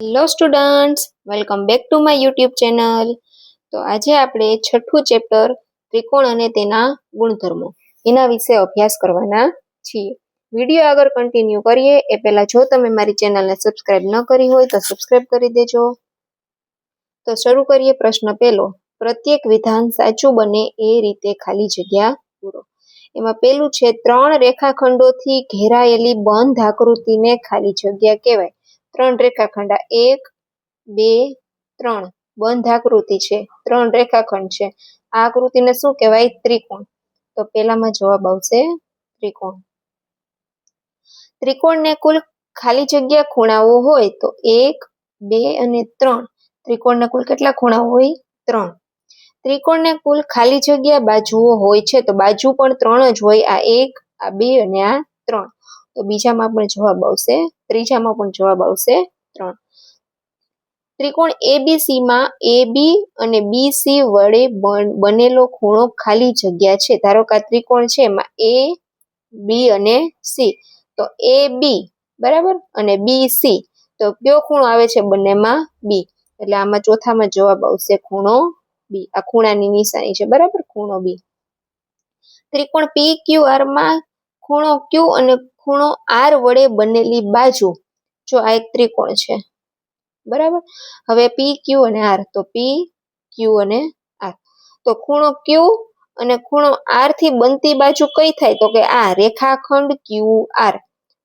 Hello students, welcome back to my YouTube channel. તો આજે આપણે છઠ્ઠું ચેપ્ટર ત્રિકોણ અને તેના ગુણધર્મો એના વિશે અભ્યાસ કરવાના છીએ. વિડીયો આગળ કન્ટિન્યુ કરીએ એ પહેલાં જો તમે મારી ચેનલને સબસ્ક્રાઇબ ન કરી હોય તો સબસ્ક્રાઇબ કરી દેજો. તો શરૂ કરીએ. પ્રશ્ન પહેલો, પ્રત્યેક વિધાન સાચું બને એ રીતે ખાલી જગ્યા પૂરો. એમાં પહેલું છે, 3 રેખાખંડોથી ઘેરાયેલી બંધ આકૃતિને ખાલી જગ્યા કહેવાય. 3 રેખાખંડ, 1 2 3 બંધ આકૃતિ છે, 3 રેખાખંડ છે. આ આકૃતિને શું કહેવાય? ત્રિકોણ. તો પહેલામાં જવાબ આવશે ત્રિકોણ. ત્રિકોણને કુલ ખાલી જગ્યા ખૂણાઓ હોય તો 1 2 અને 3. ત્રિકોણને કુલ કેટલા ખૂણાઓ હોય? 3. ત્રિકોણને કુલ ખાલી જગ્યા બાજુઓ હોય છે તો બાજુ પણ 3 જ હોય. આ 1, આ 2 અને આ 3. તો બીજામાં પણ જવાબ આવશે, ત્રીજામાં પણ જવાબ આવશે 3. ત્રિકોણ એબીસીમાં AB અને BC વડે બનેલો ખૂણો ખાલી જગ્યા છે. ધારો કે આ ત્રિકોણ છે, એમાં A, B અને C. તો AB બરાબર અને BC, તો કયો ખૂણો આવે છે બંનેમાં? B. એટલે આમાં ચોથામાં જવાબ આવશે ખૂણો B. આ ખૂણાની નિશાની છે, બરાબર, ખૂણો B. ત્રિકોણ PQR માં ખૂણો Q અને ખૂણો R વડે બનેલી બાજુ. જો આ એક ત્રિકોણ છે, બરાબર. હવે PQ અને R, તો PQ અને R. તો ખૂણો Q અને ખૂણો R થી બનતી બાજુ કઈ થાય? તો કે આ રેખાખંડ QR.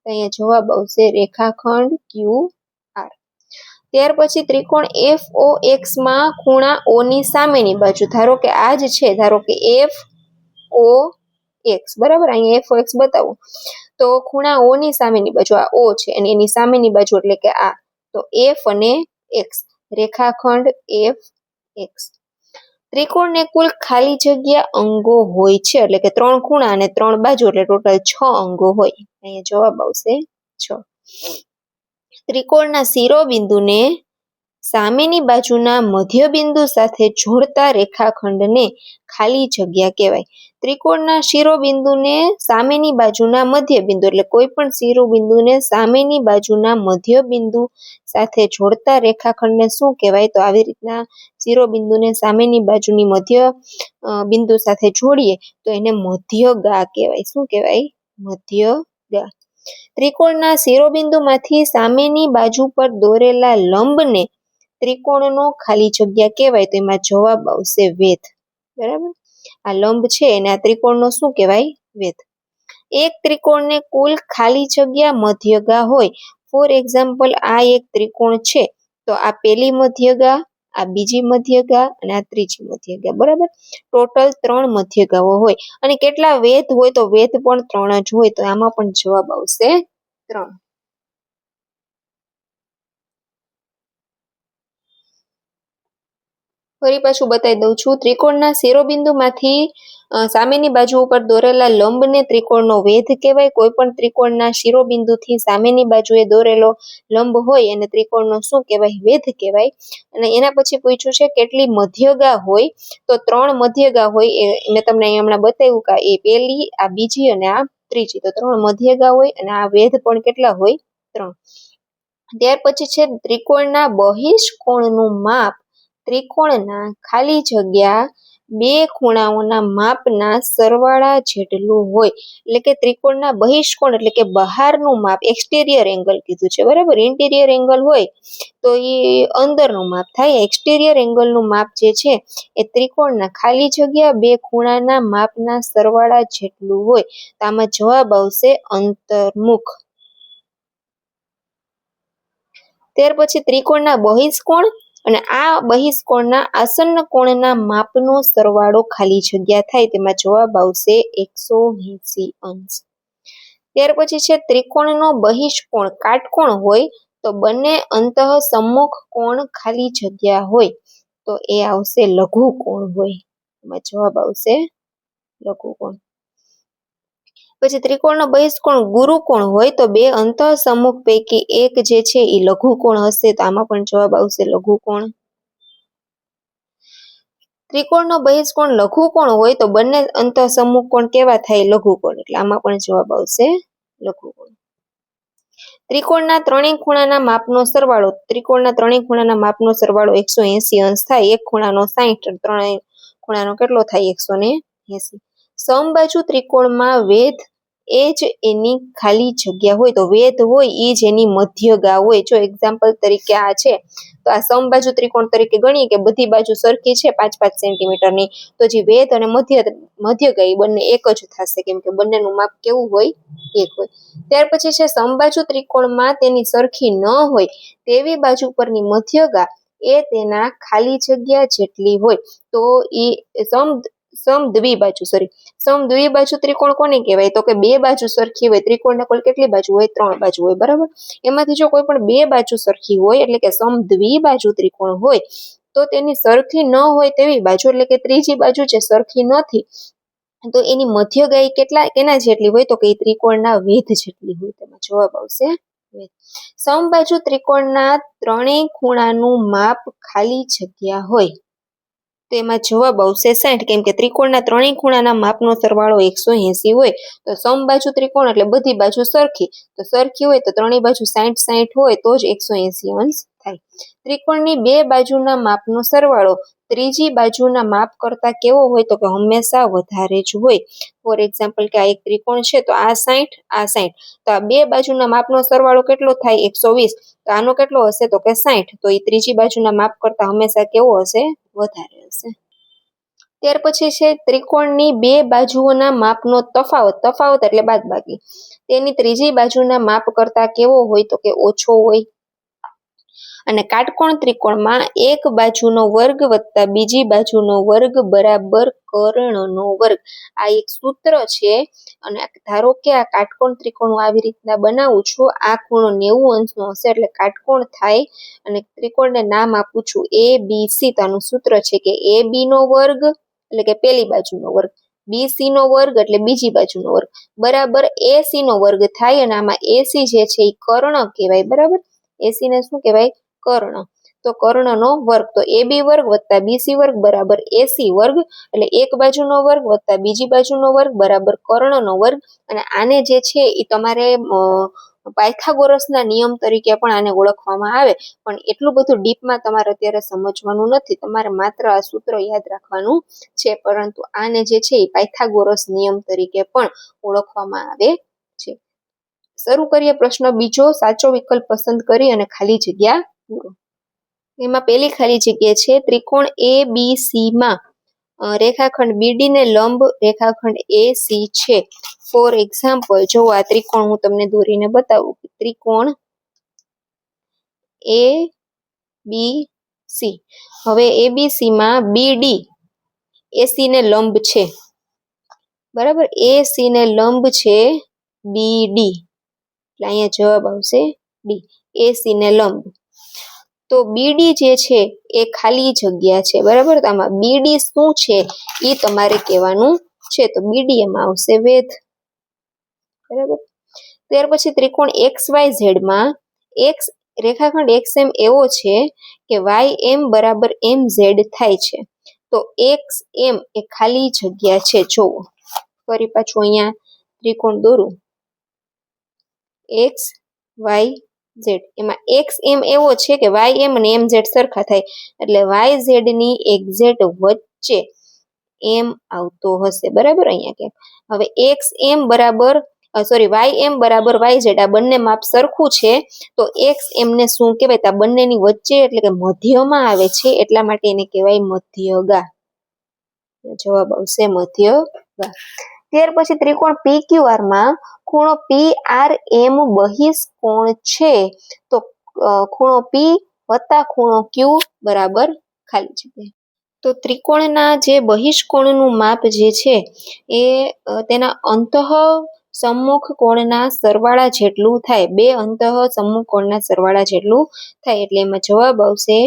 અહીંયા જવાબ આવશે રેખાખંડ QR. ત્યાર પછી ત્રિકોણ FOX માં ખૂણા O ની સામેની બાજુ. ધારો કે આ જ છે, ધારો કે FOX, બરાબર. અહીંયા FOX બતાવું તો ખૂણા O ની સામેની બાજુ આ O છે અને એની સામેની બાજુ એટલે કે આ. તો F અને X, રેખાખંડ FX. ત્રિકોણને કુલ ખાલી જગ્યા અંગો હોય છે, એટલે કે 3 ખૂણા અને 3 બાજુ, એટલે ટોટલ 6 અંગો હોય. અહીંયા જવાબ આવશે 6. ત્રિકોણના શિરોબિંદુને સામેની બાજુના મધ્યબિંદુ સાથે જોડતા રેખાખંડને ખાલી જગ્યા કહેવાય. ત્રિકોણના શિરોબિંદુને સામેની બાજુના મધ્યબિંદુ, એટલે કોઈ પણ શિરોબિંદુને સામેની બાજુના મધ્યબિંદુ સાથે જોડતા રેખાખંડને શું કહેવાય? તો આવી રીતના શિરોબિંદુને સામેની બાજુની મધ્ય બિંદુ સાથે જોડીએ તો એને મધ્યગા કહેવાય. શું કહેવાય? મધ્યગા. ત્રિકોણના શિરોબિંદુમાંથી સામેની બાજુ પર દોરેલા લંબને ત્રિકોણનો ખાલી જગ્યા કહેવાય. તો એમાં જવાબ આવશે વેધ, બરાબર. આ લંબ છે એને આ ત્રિકોણનો શું કહેવાય? વેધ. એક ત્રિકોણને કુલ ખાલી જગ્યા મધ્યગા હોય. ફોર એક્ઝામ્પલ, આ એક ત્રિકોણ છે તો આ પહેલી મધ્યગા, આ બીજી મધ્યગા અને આ ત્રીજી મધ્યગા, બરાબર. ટોટલ 3 મધ્યગાઓ હોય. અને કેટલા વેધ હોય? તો વેધ પણ 3 જ હોય. તો આમાં પણ જવાબ આવશે 3. ફરી પાછું બતાવી દઉં છું. ત્રિકોણના શિરોબિંદુમાંથી સામેની બાજુ ઉપર દોરેલા લંબને ત્રિકોણનો વેધ કહેવાય. કોઈ પણ ત્રિકોણના શિરોબિંદુથી સામેની બાજુએ દોરેલો લંબ હોય એને ત્રિકોણનો શું કહેવાય? વેધ કહેવાય. અને એના પછી પૂછ્યું છે કેટલી મધ્યગા હોય? તો 3 મધ્યગા હોય. મેં તમને અહીં હમણાં બતાવ્યું કે એ પહેલી, આ બીજી અને આ ત્રીજી. તો 3 મધ્યગા હોય અને આ વેધ પણ કેટલા હોય? 3. ત્યાર પછી છે ત્રિકોણના બહિષ્કોણનું માપ ત્રિકોણના ખાલી જગ્યા 2 ખૂણાઓના માપના સરવાળા જેટલું હોય. એટલે કે ત્રિકોણના બહિષ્કોણ એટલે કે બહારનું માપ, એક્સટેરિયર એંગલ કીધું છે, બરાબર. ઇન્ટિરિયર એંગલ હોય તો એ અંદરનું માપ થાય. એક્સટેરિયર એંગલનું માપ જે છે એ ત્રિકોણના ખાલી જગ્યા 2 ખૂણાના માપના સરવાળા જેટલું હોય. તો આમાં જવાબ આવશે અંતર્મુખ. ત્યાર પછી ત્રિકોણના બહિષ્કોણ અને આ બહિષ્કોણના આસન્ન કોણના માપનો સરવાળો ખાલી જગ્યા થાય. તેમાં જવાબ આવશે 180 અંશ. ત્યાર પછી છે ત્રિકોણનો બહિષ્કોણ કાટકોણ હોય તો બંને અંતઃસમ્મુખ કોણ ખાલી જગ્યા હોય. તો એ આવશે લઘુકોણ હોય. એમાં જવાબ આવશે લઘુકોણ. પછી ત્રિકોણનો બહિષ્કોણ ગુરુકોણ હોય તો 2 અંતઃસમ્મુખ પૈકી એક જે છે એ લઘુકોણ હશે. તો આમાં પણ જવાબ આવશે લઘુકોણ. ત્રિકોણનો બહિષ્કોણ લઘુકોણ હોય તો બંને અંતઃસમ્મુખ કોણ કેવા થાય? લઘુકોણ. એટલે આમાં પણ જવાબ આવશે લઘુકોણ. ત્રિકોણના ત્રણેય ખૂણાના માપનો સરવાળો 180 અંશ થાય. એક ખૂણાનો 60, ત્રણેય ખૂણાનો કેટલો થાય? 180. સમબાજુ ત્રિકોણમાં વેધ એ જ એની ખાલી જગ્યા હોય, તો વેધ હોય એ જ એની મધ્યગા હોય. જો એક્ઝામ્પલ તરીકે આ છે, તો આ સમબાજુ ત્રિકોણ તરીકે ગણીએ કે બધી બાજુ સરખી છે 5-5 સેન્ટીમીટરની, તો જે વેધ અને મધ્યગા એ બંને એક જ થશે, કેમ કે બંનેનું માપ કેવું હોય? એક હોય. ત્યાર પછી છે સમબાજુ ત્રિકોણમાં તેની સરખી ન હોય તેવી બાજુ પરની મધ્યગા એ તેના ખાલી જગ્યા જેટલી હોય. તો એ સમદ્વિબાજુ ત્રિકોણ કોને કહેવાય? તો કે બે બાજુ સરખી હોય. ત્રિકોણને કુલ કેટલી બાજુ હોય? 3 બાજુ હોય, બરાબર. એમાંથી જો કોઈ પણ બે બાજુ સરખી હોય એટલે કે સમદ્વિબાજુ ત્રિકોણ હોય, તો તેની સરખી ન હોય તેવી બાજુ એટલે કે ત્રીજી બાજુ જે સરખી નથી, તો એની મધ્યગા કેના જેટલી હોય? તો કે ત્રિકોણના વેધ જેટલી હોય. તેમાં જવાબ આવશે વેધ. સમબાજુ ત્રિકોણના ત્રણેય ખૂણાનું માપ ખાલી જગ્યા હોય, તો એમાં જવાબ આવશે 60, કેમ કે ત્રિકોણના ત્રણેય ખૂણાના માપનો સરવાળો 180 હોય. તો સમબાજુ ત્રિકોણ એટલે બધી બાજુ સરખી, તો સરખી હોય તો ત્રણેય બાજુ 60-60 હોય તો જ 180 અંશ થાય. ત્રિકોણની બે બાજુના માપનો સરવાળો ત્રીજી બાજુના માપ કરતા કેવો હોય? તો કે હંમેશા વધારે જ હોય. ફોર એક્ઝામ્પલ કે આ એક ત્રિકોણ છે, તો આ 60, આ 60, તો આ બે બાજુના માપનો સરવાળો કેટલો થાય? 120. તો આનો કેટલો હશે? તો કે 60. તો એ ત્રીજી બાજુના માપ કરતા હંમેશા કેવો હશે? વધારે હશે. ત્યાર પછી છે ત્રિકોણની બે બાજુઓના માપનો તફાવત એટલે બાદબાકી, તેની ત્રીજી બાજુના માપ કરતા કેવો હોય? તો કે ઓછો હોય. અને કાટકોણ ત્રિકોણમાં એક બાજુનો વર્ગ વત્તા બીજી બાજુનો વર્ગ બરાબર કર્ણનો વર્ગ. આ એક સૂત્ર છે, અને ધારો કે આ કાટકોણ ત્રિકોણ આવી રીતના બનાવું છું. આ ખૂણો 90 અંશનો હશે એટલે કાટકોણ થાય, અને ત્રિકોણને નામ આપું છું ABC. તો આનું સૂત્ર છે કે AB નો વર્ગ એટલે કે પેલી બાજુનો વર્ગ, BC નો વર્ગ એટલે બીજી બાજુનો વર્ગ બરાબર AC નો વર્ગ થાય. અને આમાં AC જે છે એ કર્ણ કહેવાય, બરાબર. AC ને શું કહેવાય? કર્ણ. તો કર્ણનો વર્ગ, તો AB વર્ગ વત્તા BC વર્ગ બરાબર AC વર્ગ, એટલે એક બાજુનો વર્ગ વત્તા બીજી બાજુનો વર્ગ બરાબર કર્ણનો વર્ગ. અને આને જે છે એ તમારે પાયથાગોરસના નિયમ તરીકે પણ આને ઓળખવામાં આવે, પણ એટલું બધું ડીપમાં તમારે અત્યારે સમજવાનું નથી. તમારે માત્ર આ સૂત્ર યાદ રાખવાનું છે, પરંતુ આને જે છે એ પાયથાગોરસ નિયમ તરીકે પણ ઓળખવામાં આવે છે. શરૂ કરીએ પ્રશ્ન બીજો. સાચો વિકલ્પ પસંદ કરી અને ખાલી જગ્યા પૂરો. એમાં પેલી ખાલી જગ્યા છે ત્રિકોણ ABC માં રેખાખંડ BD ને લંબ રેખાખંડ AC છે. ફોર એક્ઝામ્પલ, જો આ ત્રિકોણ હું તમને દોરીને બતાવું. ત્રિકોણ ABC. હવે ABC માં BD AC ને લંબ છે, બરાબર. AC ને લંબ છે BD, એટલે અહીંયા જવાબ આવશે ડી, AC ને લંબ. તો BD જે છે એ ખાલી જગ્યા છે, બરાબર. તો આમાં BD શું છે એ તમારે કહેવાનું છે. તો BD એમાં આવશે વેધ, બરાબર. ત્યાર પછી ત્રિકોણ XYZ માં રેખાખંડ XM એવો છે કે YM બરાબર MZ થાય છે. તો XM એ ખાલી જગ્યા છે. જોવો ફરી પાછું અહીંયા ત્રિકોણ દોરું XYZ, એમાં XM એવો છે કે YM અને MZ સરખા થાય, એટલે YZ ની એક્ઝેક્ટ વચ્ચે M આવતો હશે, બરાબર. અહીંયા કે હવે YM બરાબર YZ, આ બંને માપ સરખું છે, તો XM ને શું કહેવાય? આ બંનેની વચ્ચે એટલે કે મધ્યમાં આવે છે, એટલા માટે એને કહેવાય મધ્યગા. જવાબ આવશે મધ્યગા. ત્યાર પછી ત્રિકોણ PQR માં ખૂણો PRM બહિષ્કોણ છે. તો ખૂણો P વત્તા ખૂણો Q બરાબર ખાલી જગ્યા. તો ત્રિકોણના જે બહિષ્કોણનું માપ જે છે એ તેના અંતઃ સમ્મુખ કોણના સરવાળા જેટલું થાય. બે અંતઃ સમ્મુખ કોણના સરવાળા જેટલું થાય, એટલે એમાં જવાબ આવશે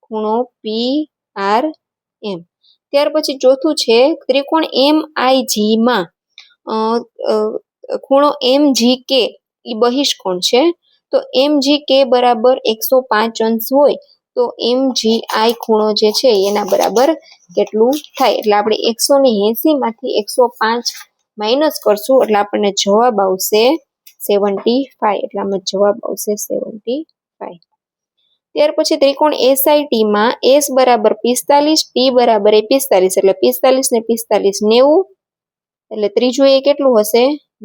ખૂણો PRM. ત્યાર પછી ચોથું છે ત્રિકોણ MIG માં ખૂણો MGK એ બહિષ્કોણ છે. તો MGK બરાબર 105 અંશ હોય, તો MGI ખૂણો જે છે એના બરાબર કેટલું થાય? એટલે આપણે 180 માંથી 105 માઇનસ કરશું, એટલે આપણને જવાબ આવશે 75 એટલે આમાં જવાબ આવશે 75. ત્યાર પછી ત્રિકોણ એસઆઈટી માં S બરાબર 45, P બરાબર 45 એટલે 45 ને 45 90 એટલે ત્રીજું એ કેટલું હશે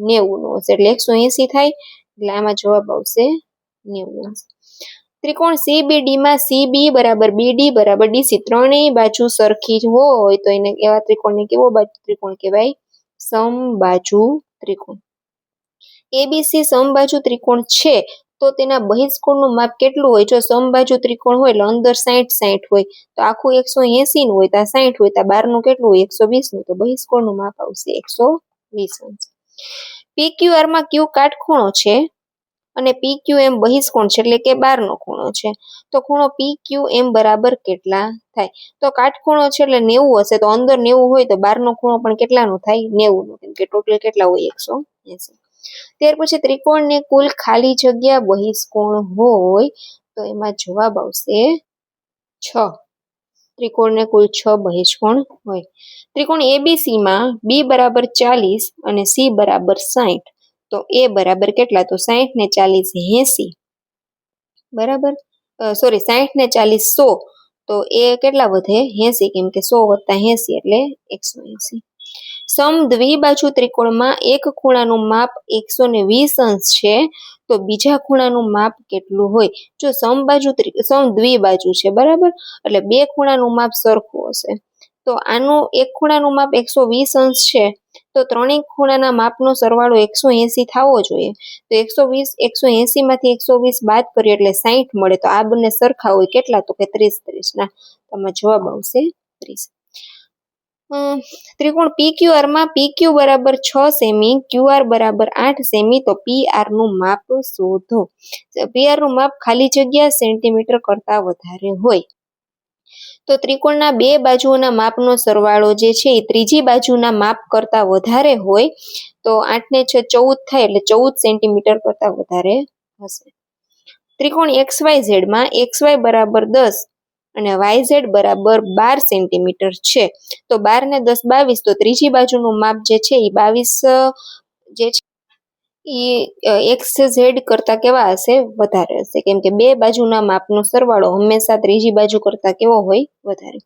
90 નું હશે એટલે 180 થાય એટલે આમાં જવાબ આવશે 90. ત્રિકોણ સીબીડી માં સીબી બરાબર બીડી બરાબર ડીસી ત્રણેય બાજુ સરખી જ હોય તો એને એવા ત્રિકોણને કેવો ત્રિકોણ કહેવાય સમબાજુ ત્રિકોણ. એબીસી સમબાજુ ત્રિકોણ છે તો તેના બહિષ્કોણનું માપ કેટલું હોય જો સમબાજુ ત્રિકોણ હોય એટલે અંદર 60 હોય તો આખું 180 નું હોય તો આ 60 હોય તો બહારનું કેટલું હોય 120 નું તો બહિષ્કોણનું માપ આવશે 120 અંશ. પીક્યુઆર માં ક્યુ કાટખૂણો છે અને પીક્યુએમ બહિષ્કોણ છે એટલે કે બહારનો ખૂણો છે તો ખૂણો પીક્યુએમ બરાબર કેટલા થાય તો કાટખૂણો છે એટલે 90 હશે તો અંદર 90 હોય તો બહારનો ખૂણો પણ કેટલાનો થાય 90 નો કેમ કે ટોટલ કેટલા હોય 180. ત્યાર પછી ત્રિકોણને કુલ ખાલી જગ્યા બહિષ્કોણ હોય તો એમાં જવાબ આવશે 6. ત્રિકોણને કુલ 6 બહિષ્કોણ હોય. ત્રિકોણ એબીસી માં બી બરાબર 40 અને સી બરાબર 60 તો એ બરાબર કેટલા તો 60 ને 40 80 બરાબર સોરી 60 ને 40 100 તો એ કેટલા વધે 80 કેમ કે 100 વત્તા 80 એટલે 180. સમ દ્વિબાજુ ત્રિકોણમાં એક ખૂણાનું માપ 120 અંશ છે તો બીજા ખૂણાનું માપ કેટલું હોય જો સમ દ્વિબાજુ છે બરાબર એટલે બે ખૂણાનું માપ સરખું હશે તો આનું એક ખૂણાનું માપ 120 અંશ છે તો ત્રણેય ખૂણાના માપનો સરવાળો 180 થવો જોઈએ તો 180 માંથી 120 બાદ કરીએ એટલે 60 મળે તો આ બંને સરખા હોય કેટલા તો કે 30 ના આમાં જવાબ આવશે 30. ત્રિકોણ પીક્યુઆર માં પીક્યુ બરાબર 6 સેમી ક્યુઆર બરાબર 8 સેમી તો પીઆર નું માપ શોધો. પીઆર નું માપ ખાલી જગ્યા સેન્ટીમીટર કરતા વધારે હોય તો ત્રિકોણના બે બાજુઓના માપનો સરવાળો જે છે એ ત્રીજી બાજુના માપ કરતા વધારે હોય તો 8 ને 6 14 થાય એટલે 14 સેન્ટીમીટર કરતા વધારે હશે. ત્રિકોણ XYZ માં XY બરાબર 10 અને YZ બરાબર 12 સેન્ટીમીટર છે તો 12 ને 10 22 તો ત્રીજી બાજુનું માપ જે છે એ 22 જે છે એ XZ કરતા કેવા હશે વધારે હશે કેમ કે બે બાજુના માપનો સરવાળો હંમેશા ત્રીજી બાજુ કરતા કેવો હોય વધારે.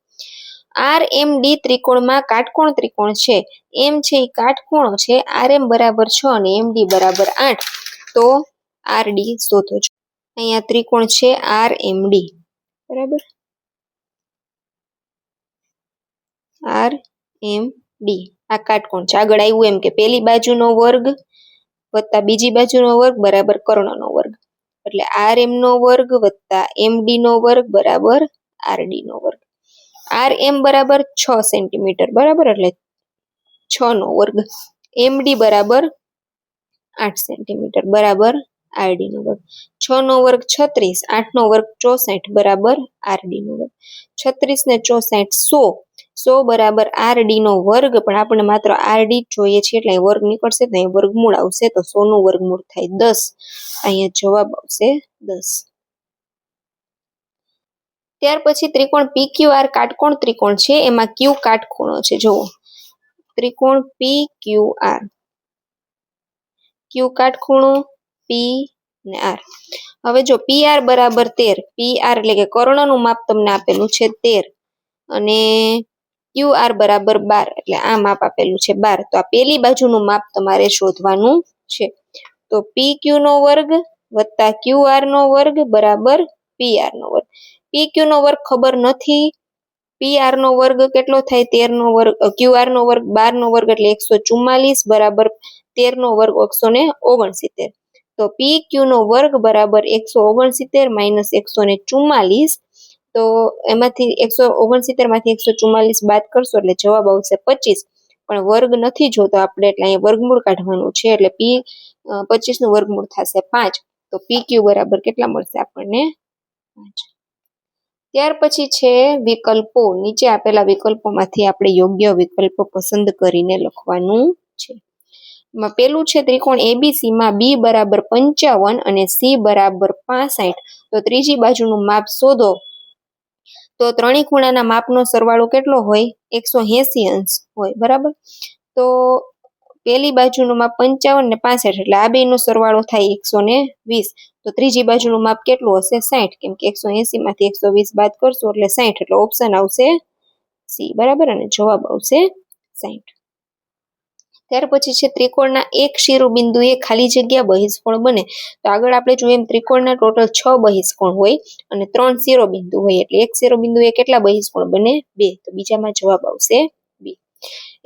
RMD ત્રિકોણમાં કાટકોણ ત્રિકોણ છે એમ છે એ કાટખૂણો છે RM બરાબર 6 અને MD બરાબર 8 તો RD શોધો છો. અહીંયા ત્રિકોણ છે RMD બરાબર RMD આ કાટકોણ છે આગળ આવ્યું એમ કે પેલી બાજુનો વર્ગ વત્તા બીજી બાજુનો વર્ગ બરાબર કર્ણનો વર્ગ એટલે RM નો વર્ગ વત્તા MD નો વર્ગ બરાબર RD નો વર્ગ. RM બરાબર 6 સેન્ટીમીટર બરાબર એટલે 6 નો વર્ગ MD બરાબર 8 સેન્ટીમીટર બરાબર RD નો વર્ગ 6 નો વર્ગ 36 8 નો વર્ગ 64 બરાબર RD નો વર્ગ 36 ને 64 100 બરાબર RD નો વર્ગ પણ આપણે માત્ર RD જોઈએ છે એટલે વર્ગ નીકળશે તો અહીં વર્ગમૂળ આવશે તો 100 નું વર્ગમૂળ થાય 10 અહીંયા જવાબ આવશે 10. ત્યાર પછી ત્રિકોણ PQR કાટકોણ ત્રિકોણ છે એમાં Q કાટખૂણો છે જુઓ ત્રિકોણ PQR Q કાટખૂણો P ને R. હવે જો PR બરાબર 13 PR એટલે કે કર્ણનું માપ તમને આપેલું છે 13 અને QR બરાબર 12 એટલે આ માપ આપેલું છે 12 તો આ પેલી બાજુનું માપ તમારે શોધવાનું છે તો PQ નો વર્ગ વત્તા QR નો વર્ગ બરાબર PR નો વર્ગ. PQ નો વર્ગ ખબર નથી PR નો વર્ગ કેટલો થાય 13 નો વર્ગ QR નો વર્ગ 12 નો વર્ગ એટલે 144 બરાબર 13 નો વર્ગ 169 તો PQ નો વર્ગ બરાબર 169 માઇનસ 144 તો એમાંથી 169 માંથી 144 બાદ કરશો એટલે જવાબ આવશે 25 પણ વર્ગ નથી જોતો આપણે એટલે અહીંયા વર્ગમૂળ કાઢવાનું છે એટલે 25 નું વર્ગમૂળ થશે 5 તો PQ બરાબર કેટલા મળશે આપણને 5. ત્યાર પછી છે વિકલ્પો નીચે આપેલા વિકલ્પોમાંથી આપણે યોગ્ય વિકલ્પ પસંદ કરીને લખવાનું છે. એમાં પેલું છે ત્રિકોણ એબીસી માં B બરાબર 55 અને C બરાબર 65 તો ત્રીજી બાજુનું માપ શોધો તો ત્રણેય ખૂણાના માપનો સરવાળો કેટલો હોય 180 અંશ હોય બરાબર તો પહેલી બાજુનું માપ 55 ને 65 એટલે આ બેનો સરવાળો થાય 120. તો ત્રીજી બાજુનું માપ કેટલું હશે? 60, કેમ કે 180 માંથી 120 બાદ કરશો એટલે 60, એટલે ઓપ્શન આવશે સી, બરાબર, અને જવાબ આવશે 60. ત્યાર પછી છે ત્રિકોણના એક શિરોબિંદુએ ખાલી જગ્યા બહિષ્કોણ બને. તો આગળ આપણે જોઈએ એમ ત્રિકોણના ટોટલ 6 બહિષ્કોણ હોય અને 3 શિરોબિંદુ હોય, એટલે એક શિરોબિંદુએ કેટલા બહિષ્કોણ બને? 2. તો બીજામાં જવાબ આવશે બી.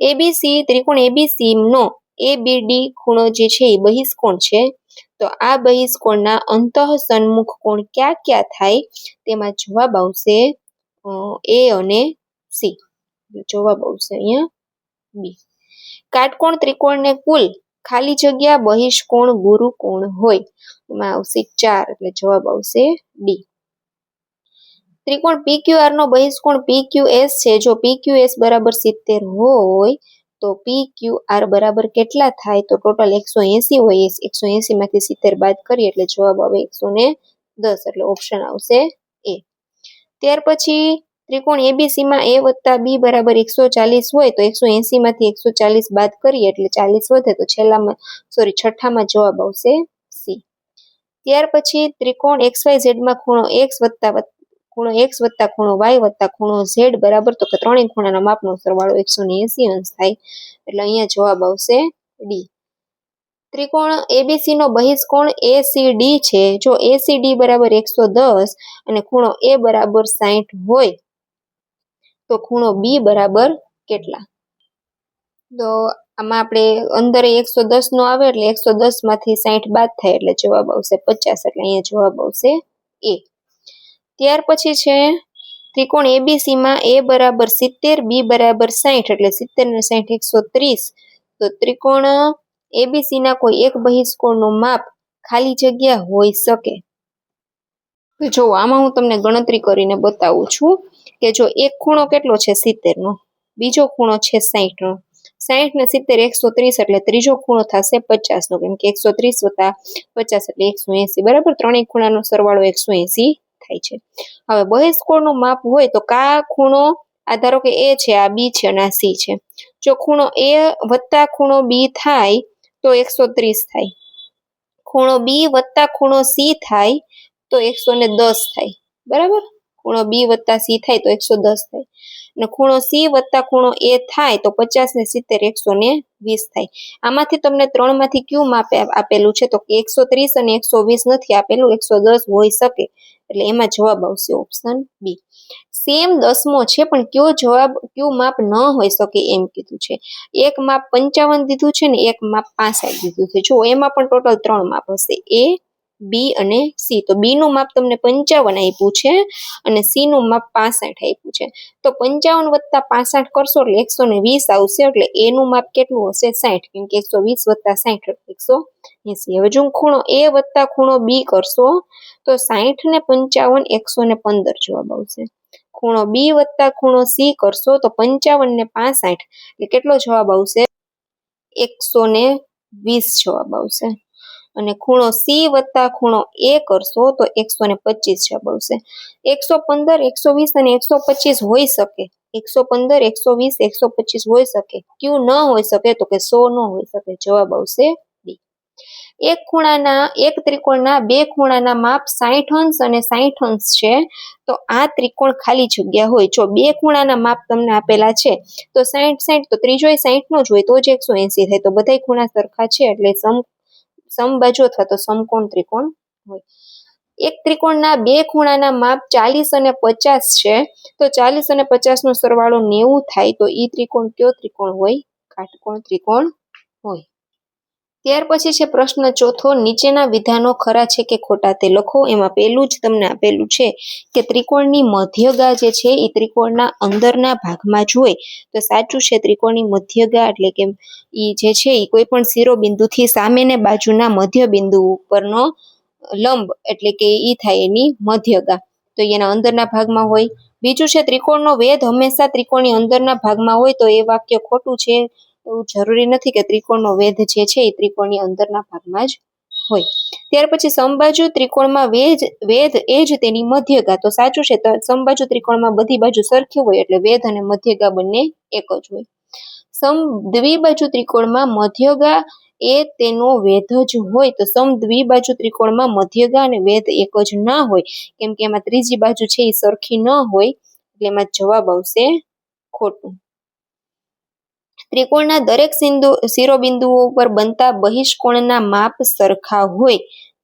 એબીસી ત્રિકોણ એબીસી નો એબીડી ખૂણો જે છે એ બહિષ્કોણ છે. તો આ બહિષ્કોણના અંતઃ સન્મુખ કોણ ક્યાં ક્યાં થાય? તેમાં જવાબ આવશે એ અને સી. જવાબ આવશે અહીંયા બી. કાટકોણ ત્રિકોણને કુલ ખાલી જગ્યા બહિષ્કોણ ગુરુકોણ હોય, એમાં આવશે 4, એટલે જવાબ આવશે ડી. ત્રિકોણ PQR નો બહિષ્કોણ PQS છે. જો PQS બરાબર 70 હોય તો PQR બરાબર કેટલા થાય? તો ટોટલ 180 હોય, 180 માંથી 70 બાદ કરીએ એટલે જવાબ આવે 110, એટલે ઓપ્શન આવશે એ. ત્યાર પછી ત્રિકોણ એબીસી માં a વત્તા b બરાબર 140 હોય તો 180 માંથી 140 બાદ કરીએ એટલે 40 વધે, તો છઠ્ઠામાં જવાબ આવશે સી. ત્યાર પછી ત્રિકોણ XYZ માં ખૂણો x વત્તા ખૂણો y વત્તા ખૂણો z બરાબર, તો કે ત્રણેય ખૂણાના માપનો સરવાળો 180 અંશ થાય, એટલે અહીંયા જવાબ આવશે ડી. ત્રિકોણ એબીસી નો બહિષ્કોણ ACD છે. જો ACD બરાબર 110 અને ખૂણો a બરાબર 60 હોય તો ખૂણો બી બરાબર કેટલા? તો આમાં આપણે અંદર 110 નો આવે એટલે 110 માંથી 60 બાદ થાય એટલે જવાબ આવશે 50, એટલે અહીંયા જવાબ આવશે એ. ત્યાર પછી છે ત્રિકોણ એબીસી માં a બરાબર 70, b બરાબર 60, એટલે 70 ને 60 130. તો ત્રિકોણ એબીસી ના કોઈ એક બહિષ્કોણનું માપ ખાલી જગ્યા હોઈ શકે. તો જો આમાં હું તમને ગણતરી કરીને બતાવું છું કે જો એક ખૂણો કેટલો છે? 70 નો, બીજો ખૂણો છે 60 નો, 60 ને 70 130, એટલે ત્રીજો ખૂણો થશે 50 નો, કેમ કે 130 વત્તા 50 એટલે 180, બરાબર, ત્રણેય ખૂણાનો સરવાળો 180 થાય છે. હવે બહિષ્કોણનું માપ હોય તો કા ખૂણો, આ ધારો કે એ છે, આ બી છે અને આ સી છે. જો ખૂણો એ વત્તા ખૂણો બી થાય તો 130 થાય, ખૂણો બી વત્તા ખૂણો સી થાય તો 110 થાય, બરાબર, ખૂણો બી વત્તા સી થાય તો 110 થાય, અને ખૂણો સી વત્તા ખૂણો એ થાય તો 50 ને 70 120 થાય. આમાંથી તમને ત્રણમાંથી કયું માપ આપેલું છે? તો 130 અને 120 નથી આપેલું, 110 હોઈ શકે, એટલે એમાં જવાબ આવશે ઓપ્શન બી. સેમ 10મો છે પણ કયું માપ ન હોઈ શકે એમ કીધું છે. એક માપ 55 દીધું છે ને એક માપ 65 દીધું છે. જો એમાં પણ ટોટલ 3 માપ હશે, એ, બી અને સી. તો બી નું માપ તમને 55 આપ્યું છે અને સી નું માપ 65 આપ્યું છે. તો 55 વત્તા 65 કરશો એટલે 120 આવશે, એટલે એ નું માપ કેટલું હશે? 60, કેમ કે 120 વત્તા 60 એટલે 180. હવે જો ખૂણો એ વત્તા ખૂણો બી કરશો તો 60 ને 55 115 જવાબ આવશે. ખૂણો બી વત્તા ખૂણો સી કરશો તો 55 ને 65 એટલે કેટલો જવાબ આવશે? 120 જવાબ આવશે. અને ખૂણો સી વત્તા ખૂણો એ કરશો તો 125 જવાબ આવશે. 115 120 અને 125 હોઈ શકે, 115 120 125 હોઈ શકે. ક્યુ ન હોઈ શકે? તો કે 100 ન હોઈ શકે. જવાબ આવશે ડી. એક ત્રિકોણના બે ખૂણાના માપ 60 અંશ અને 60 અંશ છે. તો આ ત્રિકોણ ખાલી જગ્યા હોય. જો બે ખૂણાના માપ તમને આપેલા છે તો 60 60, તો ત્રીજોય 60 નો જ હોય તો જ 180 થાય. તો બધાય ખૂણા સરખા છે એટલે સમબાજુ અથવા તો સમકોણ ત્રિકોણ હોય. એક ત્રિકોણના બે ખૂણાના માપ 40 અને 50 છે. તો 40 અને 50 નો સરવાળો 90 થાય. તો ઈ ત્રિકોણ કયો ત્રિકોણ હોય? કાટકોણ ત્રિકોણ હોય. ત્યાર પછી છે પ્રશ્ન ચોથો, નીચેના વિધાનો ખરા છે કે ખોટા તે લખો. એમાં પહેલું જ તમને આપેલું છે કે ત્રિકોણની મધ્યગા જે છે એ ત્રિકોણના અંદરના ભાગમાં જ હોય. તો સાચું છે. ત્રિકોણની મધ્યગા એટલે કે ઈ જે છે એ કોઈ પણ શિરોબિંદુથી સામેને બાજુના મધ્ય બિંદુ ઉપરનો લંબ એટલે કે ઈ થાય એની મધ્યગા, તો એના અંદરના ભાગમાં હોય. બીજું છે ત્રિકોણનો વેધ હંમેશા ત્રિકોણની અંદરના ભાગમાં હોય. તો એ વાક્ય ખોટું છે. એવું જરૂરી નથી કે ત્રિકોણનો વેધ જે છે એ ત્રિકોણની અંદરના ભાગમાં જ હોય. ત્યાર પછી સમબાજુ ત્રિકોણમાં વેધ એ જ તેની મધ્યગા. તો સાચું છે. સમબાજુ ત્રિકોણમાં બધી બાજુ સરખી હોય એટલે વેધ અને મધ્યગા બંને એક જ હોય. સમદ્વિબાજુ ત્રિકોણમાં મધ્યગા એ તેનો વેધ જ હોય તો સમદ્વિબાજુ ત્રિકોણમાં મધ્યગા અને વેધ એક જ ના હોય, કેમ કે એમાં ત્રીજી બાજુ છે એ સરખી ન હોય, એટલે એમાં જવાબ આવશે ખોટું. ત્રિકોણના દરેક શિરોબિંદુઓ ઉપર બનતા બહિષ્કોણના માપ સરખા હોય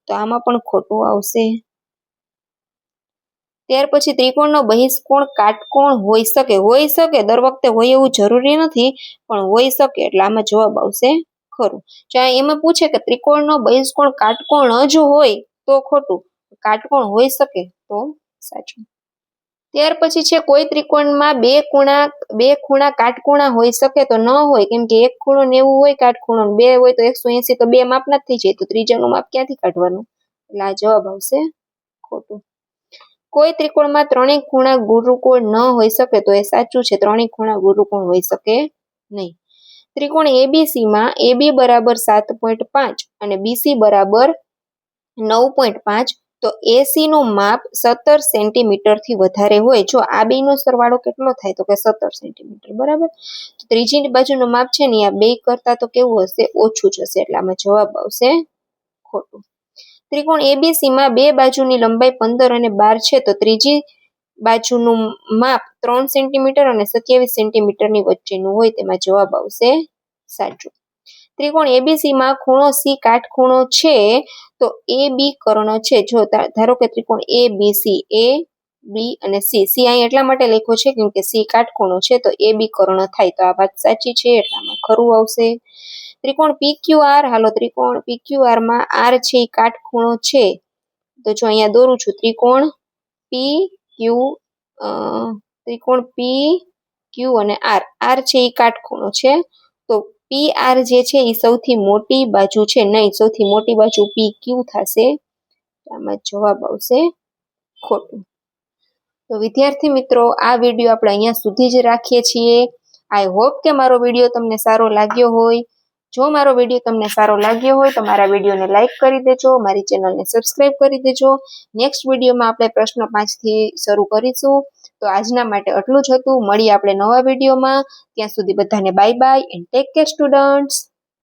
તો આમાં પણ ખોટું આવશે. ત્યાર પછી ત્રિકોણનો બહિષ્કોણ કાટકોણ હોઈ શકે દર વખતે હોય એવું જરૂરી નથી, પણ હોઈ શકે એટલે આમાં જવાબ આવશે ખરું. ચાહે એમાં પૂછે કે ત્રિકોણનો બહિષ્કોણ કાટકોણ જ હોય તો ખોટું, કાટકોણ હોઈ શકે તો સાચું. ત્યાર પછી છે કોઈ ત્રિકોણમાં બે ખૂણા કાટખૂણા હોઈ શકે તો ન હોય, કેમ કે એક ખૂણો 90 હોય કાટખૂણો, બે હોય તો 180, તો બે માપના જ થઈ જાય, તો ત્રીજાનું માપ ક્યાંથી કાઢવાનું, એટલે આ જવાબ આવશે ખોટું. કોઈ ત્રિકોણમાં ત્રણેય ખૂણા ગુરુકોણ ન હોઈ શકે તો એ સાચું છે, ત્રણેય ખૂણા ગુરુકોણ હોઈ શકે નહીં. ત્રિકોણ એબીસીમાં AB બરાબર 7.5 અને BC બરાબર 9.5, તો AC નું માપ 17 સેન્ટીમીટરથી વધારે હોય. જો આ બેનો સરવાળો કેટલો થાય તો કે 17 સેન્ટીમીટર, બરાબર. તો ત્રીજી બાજુનું માપ છે ને આ બે કરતા તો કેવું હશે, ઓછું જ હશે, એટલે આમાં જવાબ આવશે ખોટું. ત્રિકોણ એબીસીમાં બે બાજુની લંબાઈ 15 અને 12 છે, તો ત્રીજી બાજુનું માપ 3 સેન્ટીમીટર અને 27 સેન્ટીમીટરની વચ્ચેનું હોય, તેમાં જવાબ આવશે સાચું. ત્રિકોણ એબીસીમાં ખૂણો સી કાટખૂણો છે, તો એ બી કર્ણ છે. જો ધારો કે ત્રિકોણ એબીસી, એ બી અને સી, સી અહીં એટલા માટે લખ્યો છે કેમ કે સી કાટખૂણો છે, તો એ બી કર્ણ થાય, તો આ વાત સાચી છે, એટલામાં ખરું આવશે. ત્રિકોણ પીક્યુઆર, હાલો ત્રિકોણ પીક્યુઆર માં આર છે એ કાટખૂણો છે, તો જો અહીંયા દોરું છું ત્રિકોણ પી ક્યુ અને આર છે એ કાટખૂણો છે, તો પી આર જે છે એ સૌથી મોટી બાજુ છે, નહીં સૌથી મોટી બાજુ પી ક્યુ થશે, આમાં જવાબ આવશે ખોટું. તો વિદ્યાર્થી મિત્રો, આ વિડીયો આપણે અહીંયા સુધી જ રાખીએ છીએ. આઈ હોપ કે મારો વિડીયો તમને સારો લાગ્યો હોય. જો મારો વિડીયો તમને સારો લાગ્યો હોય તો મારા વિડીયોને લાઈક કરી દેજો, મારી ચેનલને સબસ્ક્રાઈબ કરી દેજો. નેક્સ્ટ વિડીયોમાં આપણે પ્રશ્ન 5 થી શરૂ કરીશું. તો આજના માટે આટલું જ હતું. મળીએ આપણે નવા વિડીયોમાં. ત્યાં સુધી બધાને bye bye and take care students.